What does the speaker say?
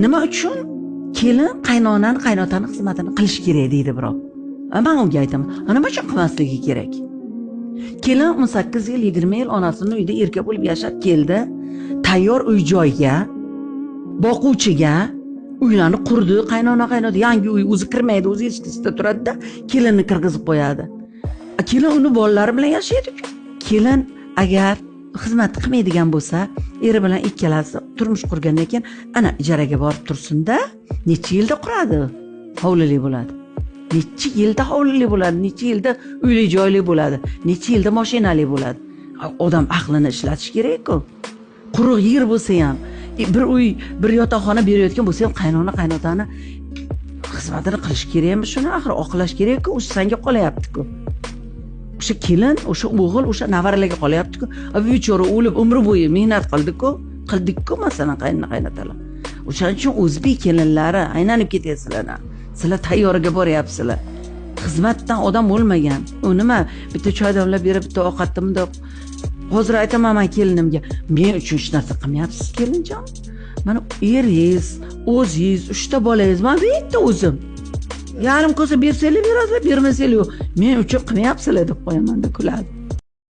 Nima uchun kelin qaynonani qaynotani xizmatini qilish kerak deydi birov. Men unga aytaman, nima uchun qilmasligi kerak? Kelin 18 yil, 20 yil onasining uyida erkak bo'lib yashab keldi. Tayyor uy-joyga, boquvchiga uylarni qurdi, qaynota yangi uy o'zi kirmaydi, o'zi eshikda turadi-da, kelinni kirgizib qo'yadi. Kelin uni bolalari bilan yashaydi. Kelin agar xizmat qilmaydigan bo'lsa, eri bilan ikkalasi turmush qurgandan keyin ana ijaraga borib tursin-da, necha yilda quradi? Hovlili bo'ladi. Necha yilda hovlili bo'ladi, necha yilda uyli joyli bo'ladi, necha yilda mashinali bo'ladi. Odam aqlini ishlatish kerak-ku. Quruq yer bo'lsa ham, bir uy, bir yotoqxona berayotgan bo'lsa ham qaynotani xizmatini qilish kerakmi? Shuni axir oqlash kerak-ku, o'sha senga qolyapti-ku. O'sha kelin, o'sha o'g'il, o'sha navaralarga qolyapti-ku. Bechora o'lib umri bo'yi mehnat qildik-ku, masalan, qaynotalar. O'shaning uchun o'zbek kelinlari aylanib ketasizlar. Sizlar tayyoriga boryapsizlar. Xizmatdan odam bo'lmagan. U nima? Bitta choy damlab berib, bitta ovqatni bundoq. Hozir aytaman men kelinimga, men uchun hech narsa qilmayapsiz kelinjon. Mana eringiz, o'zingiz, 3 ta bolangiz, men bitta o'zim. Yarim kosa bersanglar berasizlar, bermasanglar yo'q. Men uchun qilmayapsizlar deb qo'yaman-da, kuladi.